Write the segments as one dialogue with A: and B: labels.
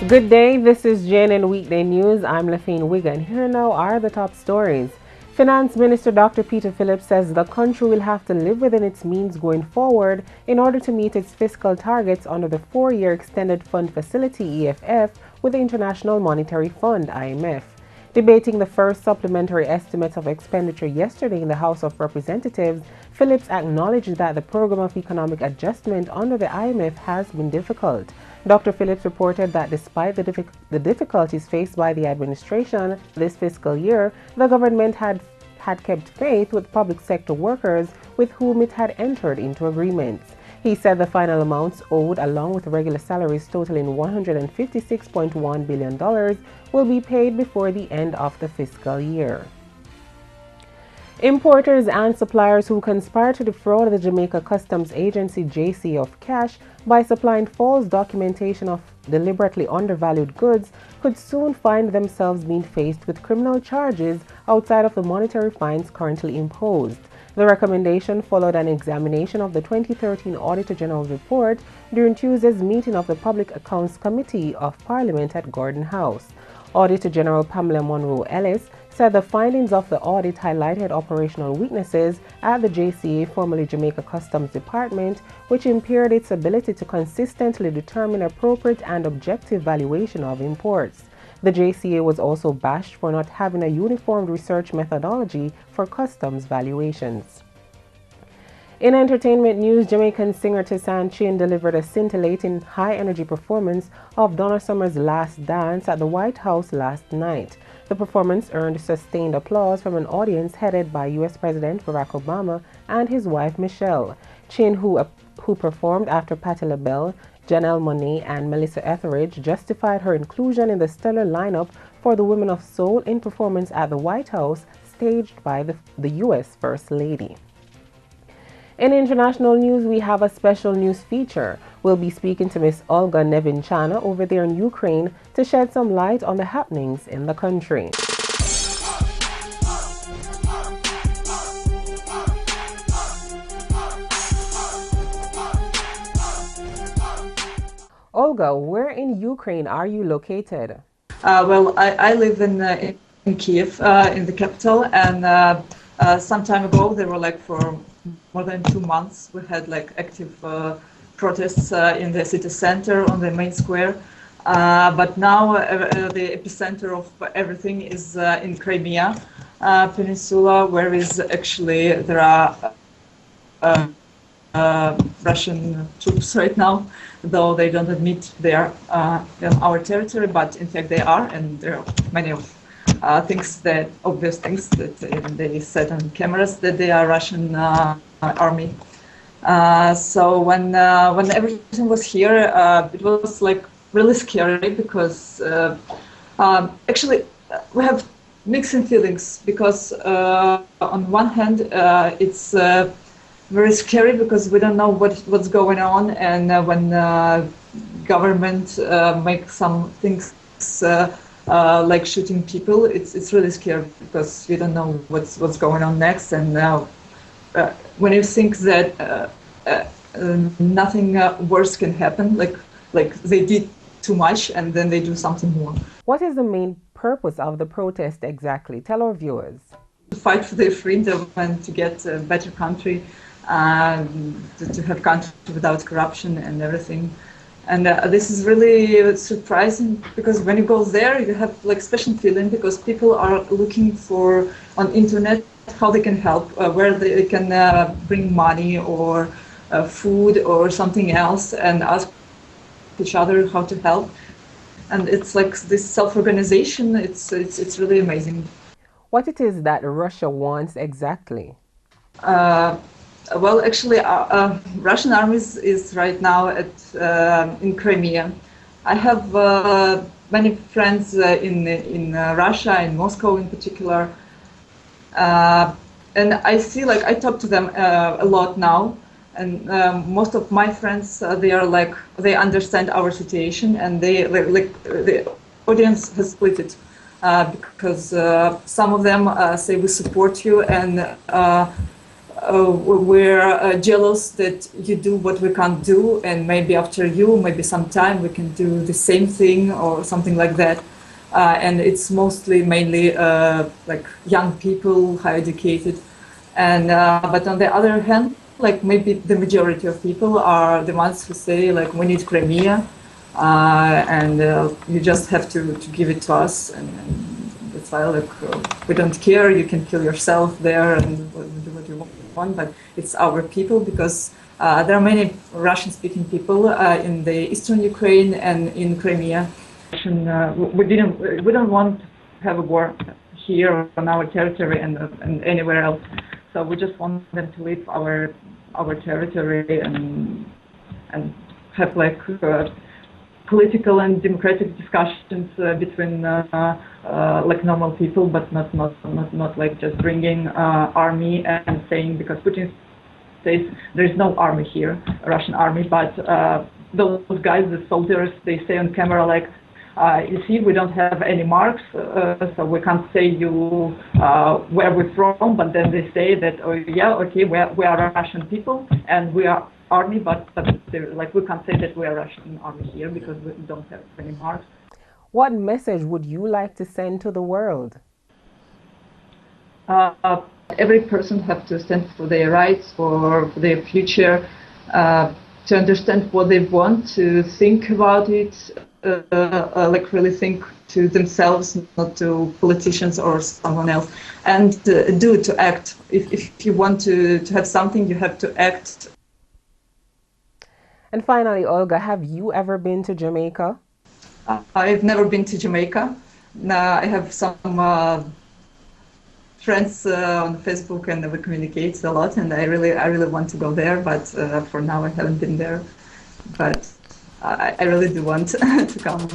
A: Good day, this is JNN Weekday News. I'm Lafine Wigan. Here now are the top stories. Finance Minister Dr. Peter Phillips says the country will have to live within its means going forward in order to meet its fiscal targets under the 4-year Extended Fund Facility EFF with the International Monetary Fund IMF. Debating the first supplementary estimates of expenditure yesterday in the House of Representatives, Phillips acknowledged that the program of economic adjustment under the IMF has been difficult. Dr. Phillips reported that despite the difficulties faced by the administration this fiscal year, the government had kept faith with public sector workers with whom it had entered into agreements. He said the final amounts owed, along with regular salaries totaling $156.1 billion, will be paid before the end of the fiscal year. Importers and suppliers who conspire to defraud the Jamaica Customs Agency JCA of cash by supplying false documentation of deliberately undervalued goods could soon find themselves being faced with criminal charges outside of the monetary fines currently imposed. The recommendation followed an examination of the 2013 Auditor General's report during Tuesday's meeting of the Public Accounts Committee of Parliament at Gordon House. Auditor General Pamela Monroe Ellis said the findings of the audit highlighted operational weaknesses at the JCA, formerly Jamaica Customs Department, which impaired its ability to consistently determine appropriate and objective valuation of imports. The JCA was also bashed for not having a uniform research methodology for customs valuations. In entertainment news, Jamaican singer Tessanne Chin delivered a scintillating high-energy performance of Donna Summer's Last Dance at the White House last night. The performance earned sustained applause from an audience headed by U.S. President Barack Obama and his wife Michelle. Chin, who performed after Patti LaBelle, Janelle Monáe, and Melissa Etheridge, justified her inclusion in the stellar lineup for the Women of Soul in performance at the White House, staged by the U.S. First Lady. In international news, we have a special news feature. We'll be speaking to Miss Olga Nevinchana over there in Ukraine to shed some light on the happenings in the country. Olga, where in Ukraine are you located?
B: I live in Kiev, in the capital, and some time ago, they were like for more than 2 months, we had like active protests in the city center on the main square. But now the epicenter of everything is in Crimea Peninsula, where is actually there are Russian troops right now, though they don't admit they are in our territory, but in fact they are, and there are many of obvious things that they said on cameras that they are Russian army. So when everything was here, it was like really scary because actually we have mixing feelings because on one hand it's very scary because we don't know what's going on, and when government makes some things like shooting people, it's really scary because you don't know what's going on next. And now when you think that nothing worse can happen, like they did too much and then they do something more.
A: What is the main purpose of the protest exactly? Tell our viewers.
B: To fight for their freedom and to get a better country, to have country without corruption and everything. And this is really surprising because when you go there, you have like special feeling because people are looking for on internet how they can help, where they can bring money or food or something else, and ask each other how to help. And it's like this self-organization. It's really amazing.
A: What it is that Russia wants exactly?
B: Well, actually, Russian army is right now in Crimea. I have many friends in Russia, in Moscow in particular, and I see, like, I talk to them a lot now, and most of my friends they understand our situation, and the audience has split it because some of them say we support you, and we're jealous that you do what we can't do, and maybe after you, maybe sometime we can do the same thing or something like that. And it's mainly like young people, high educated, and but on the other hand, like maybe the majority of people are the ones who say like we need Crimea, and you just have to give it to us, and that's why like we don't care. You can kill yourself there and do what you want, but it's our people because there are many Russian-speaking people in the eastern Ukraine and in Crimea. We don't want to have a war here on our territory and anywhere else. So we just want them to leave our territory and have like political and democratic discussions between like normal people, but not like just bringing army and saying, because Putin says there is no army here, Russian army, but those guys, the soldiers, they say on camera like, you see, we don't have any marks, so we can't say you where we're from, but then they say that, oh yeah, okay, we are Russian people and we are army, but like we can't say that we are Russian army here because we don't have any marks.
A: What message would you like to send to the world?
B: Every person have to stand for their rights, for their future, to understand what they want, to think about it, like really think to themselves, not to politicians or someone else, and to act. If you want to have something, you have to act.
A: And finally, Olga, have you ever been to Jamaica?
B: I've never been to Jamaica. I have some friends on Facebook and we communicate a lot, and I really want to go there, but for now I haven't been there. But I really do want to come.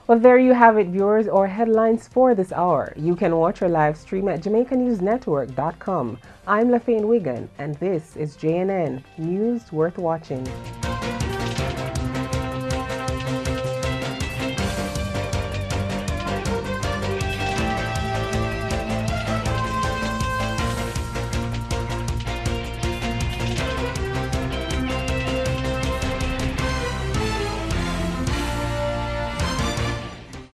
A: Well, there you have it, viewers, or headlines for this hour. You can watch our live stream at JamaicaNewsNetwork.com. I'm LaFayne Wigan, and this is JNN News Worth Watching.